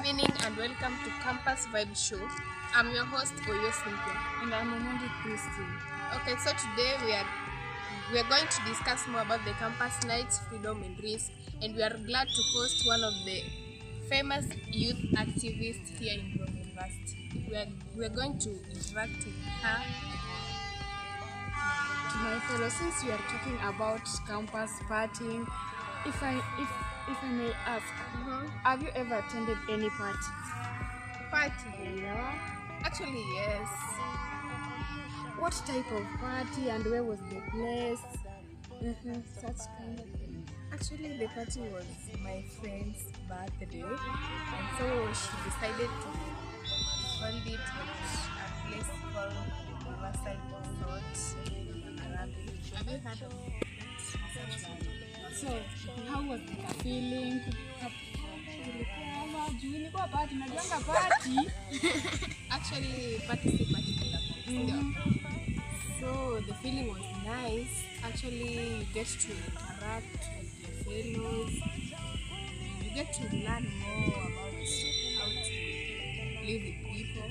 evening and welcome to Campus Vibe Show. I'm your host, Cynthia. And I'm Elener Christine. Okay, so today we are going to discuss more about the campus nights, freedom and risk, and we are glad to host one of the famous youth activists here in Rome University. We are going to interact with her. To my fellow, since we are talking about campus partying, if I may ask, have you ever attended any party? Party? Yeah. Actually, yes. What type of party and where was the place? Such kind of thing. Actually, the party was my friend's birthday, and so she decided to hold it at a place called Riverside Resort in Arabic. Have you heard of it? So, how was the feeling? Actually, party. So the feeling was nice. Actually, you get to interact with your fellows. You get to learn more about how to live with people.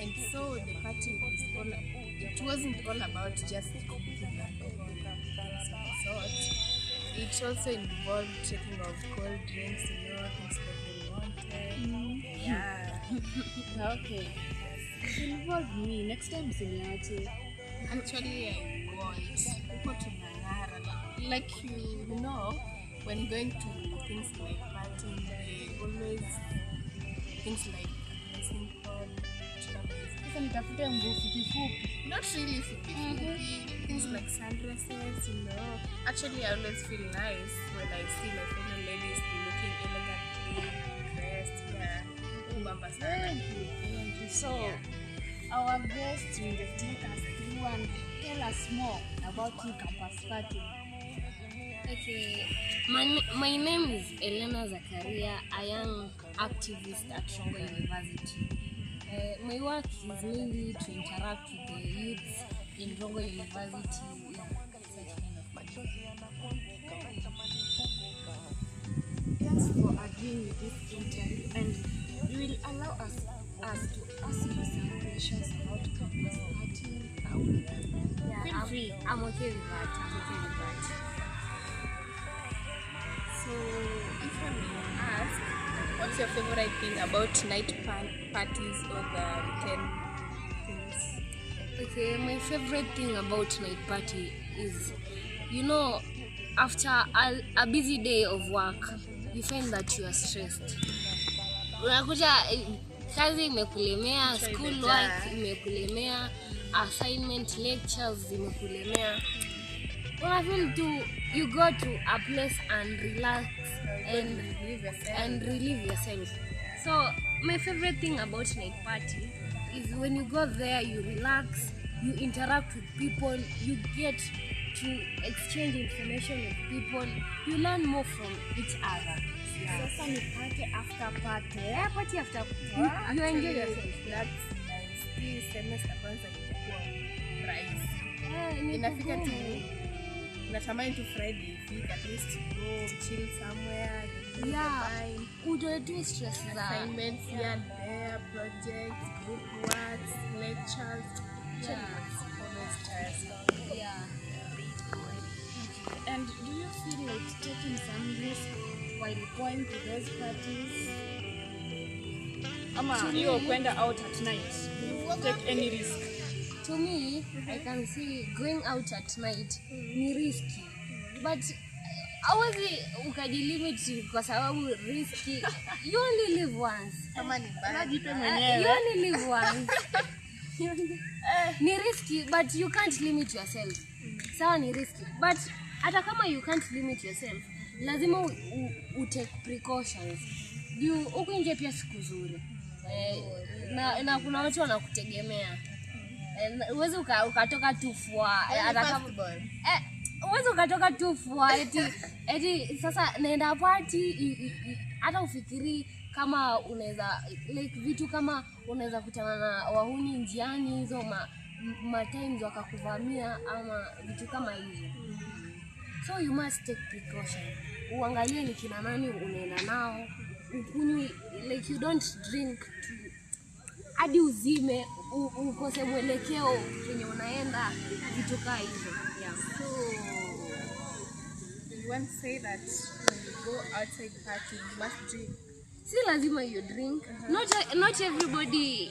And so the party wasn't all about just drinking alcohol and some sort. It also involved taking of cold drinks, things that they wanted. Yeah. Okay. Involve me next time, Siniachi. Actually, I want to Nangara. Like you know, when going to things like partying, they always things like dressing code, not really things like sundresses, Actually, I always feel nice when I see my fellow ladies looking elegantly dressed. Thank you. So, our guest will take us through and tell us more about the campus party. Okay, my name is Elener, a young activist at Rongo University. My work is mainly to interact with the youths in Rongo University. Such kind of party. Thanks for agreeing with this interview, and you will allow us to ask you some questions about campus party. Feel free. I'm okay with that. So, if I may ask, what's your favorite thing about night parties or the weekend things? Okay, my favorite thing about night party is, after a busy day of work, you find that you are stressed. Unakuja kazi imekulemea, school work imekulemea, assignment lectures imekulemea. You go to a place and relax and relieve yourself. So my favorite thing about night party is when you go there, you relax, you interact with people, you get to exchange information with people, you learn more from each other. Sasa ni party after party. Yeah, party after party. You enjoy yourself. That's nice. Hii semester kwanza itakuwa rahisi. Inafika tu natamani tu Friday ifika, at least go chill somewhere. Do stress assignments here and there, projects, group works, lectures. Always tiresome. Yeah. And do you feel like taking some risk while going to those parties? You're going out at night. Take any risk. To me, I can see going out at night ni risky. But hawezi ukajilimit kwa sababu risky. You only live once. Kama ni bad. You only live once. Ni risky, but you can't limit yourself. Sawa ni risky, but hata kama you can't limit yourself, lazima take precautions. Huko nje pia siku nzuri. Na kuna watu wanakutegemea. Uweze ukatoka tufua ukatoka tufua eti sasa naenda party, hata ufikiri kama unaweza vitu kama unaweza kutana na wahuni njiani, hizo ma times wakakuvamia ama vitu kama hizo. So you must take precaution. Uangalie ni kina nani unaenda nao, ukunywe like you don't drink to hadi uzime ukose mwelekeo kwenye unaenda vitu kaa hizo. Yeah. So you want to say that when you go outside party you must drink? Si lazima you drink. Not everybody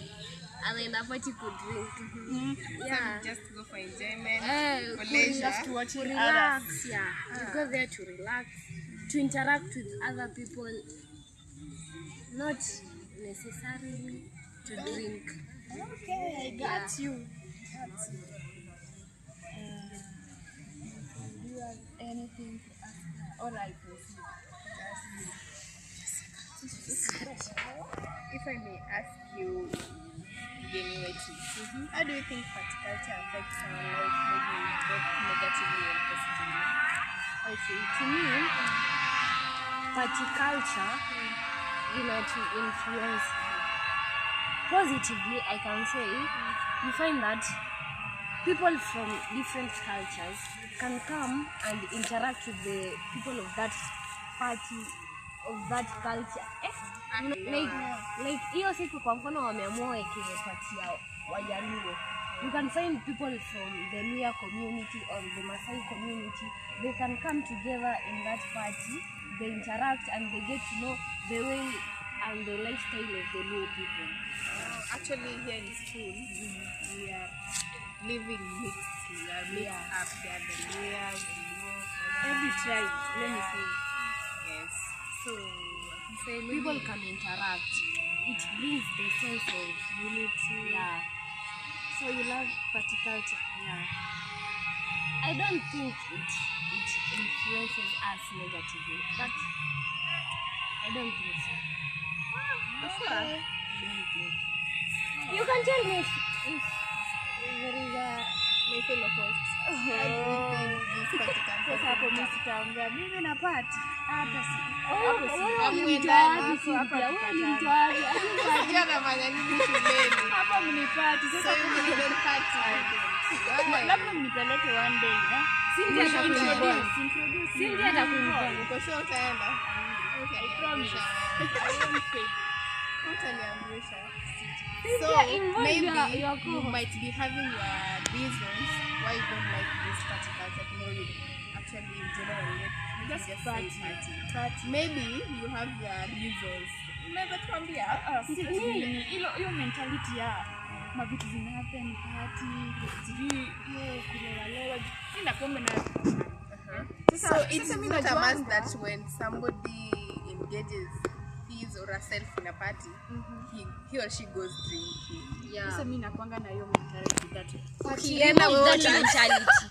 anaenda party could drink. Yeah. Some just go for enjoyment, for For leisure, just to watch relax. Yeah. You go there to relax, to interact with other people, not necessarily to drink. Okay, I got you. Do you have anything to ask now? Or I proceed? If I may ask you, genuinely, how do you think party culture affects our life, maybe both negatively and positively? Okay, to me, party culture, to influence positively, I can say, you find that people from different cultures can come and interact with the people of that party, of that culture. Like hiyo siku kwa mfano wameamua wekeze party ya Wajaluo. You can find people from the Luya community or the Masai community. They can come together in that party, they interact and they get to know the way and the lifestyle of the Luo people. Actually, here in school, we are living mixed. We are mixed up. There are the Luyas, the Luo, Every tribe, let me say. yes. So, I can say maybe People can interact. It brings the sense of unity. Yeah. So you love party culture? Yeah. I don't think it influences us negatively, but I don't think so. sure. I don't think so. You can tell me if there is a My fellow hosts, how do you think this party culture Sasa hapo mimi sitaongea. Mimi na party. Hata si. Hapo si. Unajua nafanya nini shuleni? Hapa mnipati. So Sasa you don't party. labda mnipeleke one day, eh? Cynthia atakuintroduce. Introduce. Cynthia atakuintroduce. Uko sure utaenda? I promise. I won't fail. Utaniangusha. So Cynthia, involve maybe your you co-host. might be having your reasons why you don't like this party culture. No, you actually in general just say party. Maybe you have your reasons. Unaweza tuambia? Hiyo mentality ya mavitu zina happen party, sijui kulelewa. Sina pombe na So it's not a must that when somebody engages his or herself in a party, he or she goes drinking. Yeah. sasa mimi nakwanga na hiyo mentality that Ukienda Remove wewe that mentality.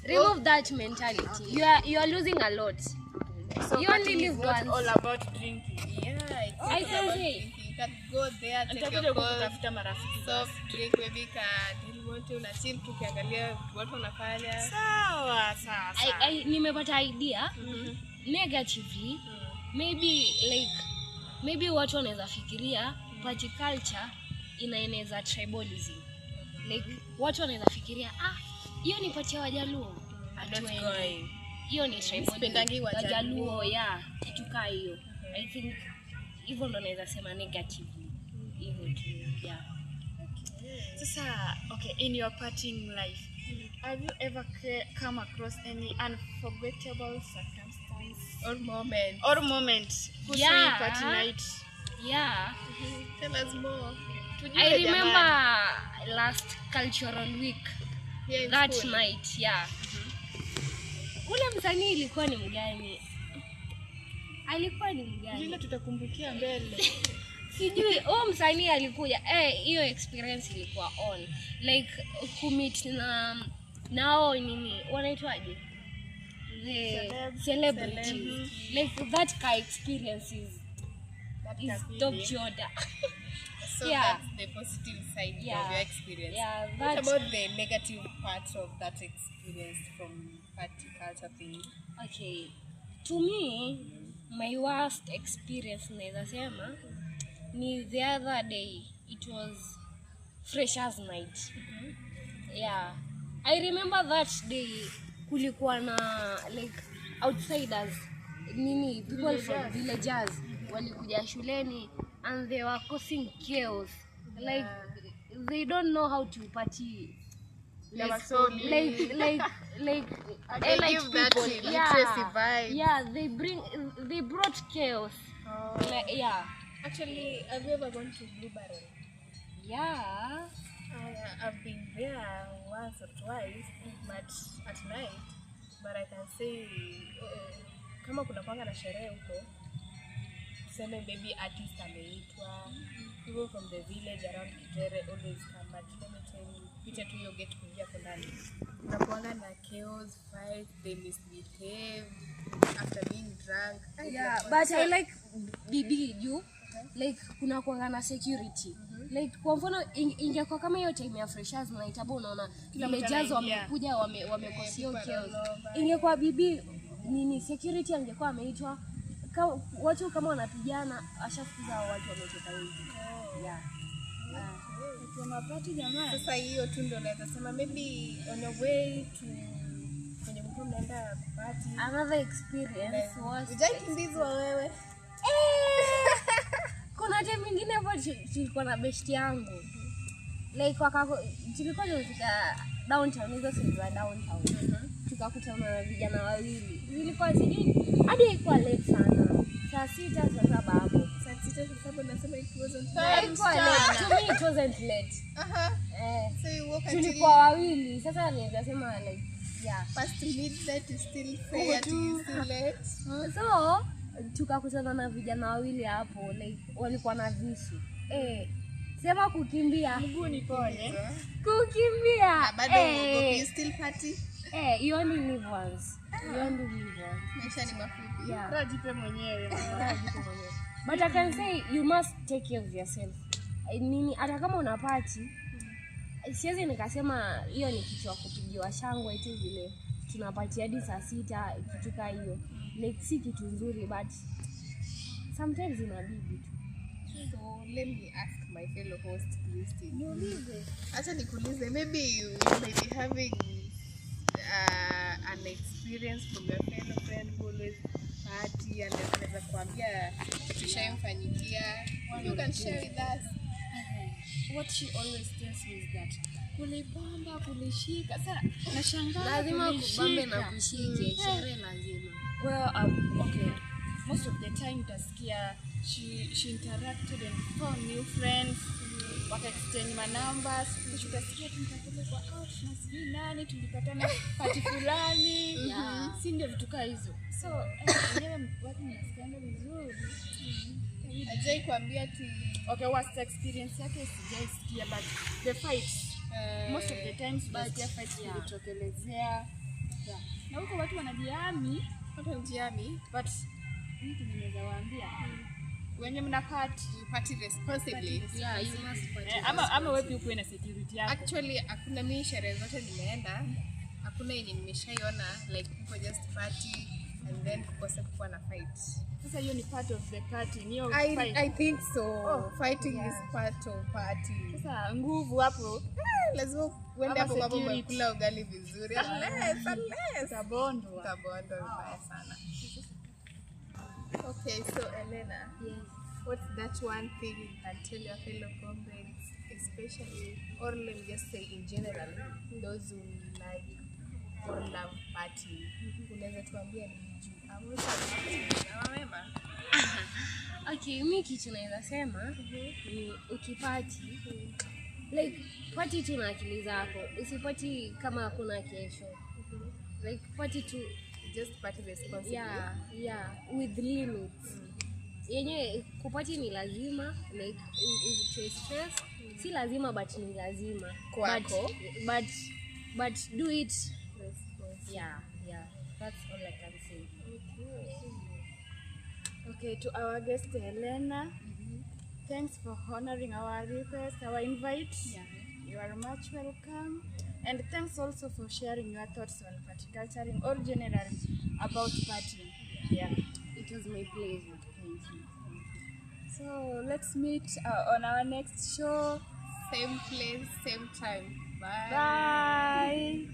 Remove that mentality. You are losing a lot. So You only party is live not once. all about drinking. Yeah, it's I not can about say. drinking. You can go there, take Nitakuja your cold, kutafuta marafiki. soft drink, maybe ka delimonte, una chill tu ukiangalia watu wanafanya. Sawa. Nimepata idea. Negatively, maybe watu wanaweza fikiria party culture inaeneza tribalism. Like watu wanaweza fikiria hiyo ni party ya Wajaluo. Going. Hiyo ni Sipendangi tribalism. Wajaluo. Wajaluo, yeah, kitu kaa hiyo. I think hivyo ndo naweza sema negatively. Hivyo tu, yeah. Sasa, okay, in your partying life, have you ever come across any unforgettable circumstance Or moment. or moment kuhusu Yeah. hii party night? Yeah. Tell us more. Tujue I jamani. remember last cultural week, Here in that school. night, yeah. Ule msanii ilikuwa ni mgani? Alikuwa ni mgani? Vile tutakumbukia mbele. Sijui, msanii alikuja. Hiyo experience ilikuwa on. Like kumit nao nini? Wanaitwaje? The celebrities. Like that kind experience is top order. So Yeah. that's the positive side of Yeah. your experience. Yeah, What that about the negative part of that experience from party culture thing? okay. To me, my worst experience naweza sema ni the other day. It was freshers night. Yeah. I remember that day kulikuwa na like outsiders, people from villagers walikuja shuleni and they were causing chaos. Like they don't know how to party. They were so mean. Like And they elite give that people. literacy vibe. Yeah, they brought chaos. Oh. Like, yeah. Actually, have you ever gone to Blue Barrel? Yeah. I've been there once or twice, but at night. But I can say, kama kuna kwanga na sherehe huko, tuseme maybe artist ameitwa, people from the village around Kitere always come, but let me tell you, picha tu hiyo get kuingia kwa ndani. Kuna kwanga na chaos, fight, they misbehave after being drunk. Yeah, but I like BB you. Like kuna kuanga na security. Like kwa mfano ingekuwa kama hiyo time ya freshers mnaitaba, unaona villagers wamekuja wamekosia chaos. Ingekuwa bibi nini security angekuwa ameitwa, watu kama wanapigana ashafukuza watu wametoka hivi. Yeah. Kuna party jamaa. Sasa hiyo tu ndio naweza sema maybe on your way to kwenye mtu mnaenda party. Another experience was ujakimbizwa wewe. Kuna time nyingine hapo tulikuwa na best yangu. Like tulikuwa tunafika downtown, hizo sisi wa downtown. Tukakutana na vijana wawili. Zilikuwa sijui hadi ilikuwa late sana. Saa 6 saa 7 hapo. Saa 6 saa 7 nasema it wasn't late. To me it wasn't late. So you walk tulikuwa wawili. Sasa niweza sema like yeah, past midnight is still fair to still late. So tukakutana na vijana wawili hapo, like walikuwa na visu. Sema kukimbia. Mguu ni pole. Kukimbia. Bado you still party? You only live once. You only live once. Maisha ni mafupi. Yeah. Bora jipe mwenyewe. But I can say you must take care of yourself. Nini hata kama una party, siwezi nikasema hiyo ni kitu ya kupigiwa shangwe eti vile tunapati hadi saa 6 kitu kama hiyo. Like si kitu nzuri, but sometimes inabidi. So let me ask my fellow host Christy. Niulize. Acha nikuulize, maybe you may be having an experience from your fellow friend who always party and anaweza kuambia tushaimfanyikia. You can share with us. What she always tells me is that kulibamba kulishika. Sasa nashangaa Lazima kubambe na kushike, sherehe lazima. Well, okay. Most of the time utasikia she interacted and found new friends. Waka-exchange my numbers. Utasikia tunataka kwa out na sijui nani tulipatana party fulani. Si ndio vitu kama hizo. So, wenyewe watu mnasikianga vizuri. Ajai kuambia ati okay, worst experience yake sijaisikia, but the fights most of the times tunasikia fights zilitokelezea. Na huko watu wanajihami, but mtu ninaweza waambia wenye mna party responsibly. Yeah, you must party. Ama wewe pia uko na security yako. Actually hakuna mimi sherehe zote nimeenda, hakuna yenye nimeshaiona like people just party and then kukosa kuwa na fight. Sasa hiyo ni part of the party, niyo fight. I think so. Fighting is part of party. Sasa nguvu hapo lazima uende hapo mambo umekula ugali vizuri. Unless tabondo mbaya sana. Okay, so Elena, Yes. what's that one thing you can tell your fellow comrades, especially, or let me just say in general, those who like or love party? Unaweza tuambia ni juu amema? Okay, mimi kitu naweza sema ni ukipati like party tu na akili zako. Usipati kama hakuna kesho. Like party tu, Just party responsibly. Yeah, with limits. Yenye kupati ni lazima, like utoe stress. Si lazima but ni lazima. Kwako. But do it. Yeah. That's all I can say. Okay, to our guest Elena, thanks for honoring our request, our invite. You are much welcome. And thanks also for sharing your thoughts on party or generally about partying. It was my pleasure. Thank you. So let's meet on our next show. Same place, same time. Bye. Bye.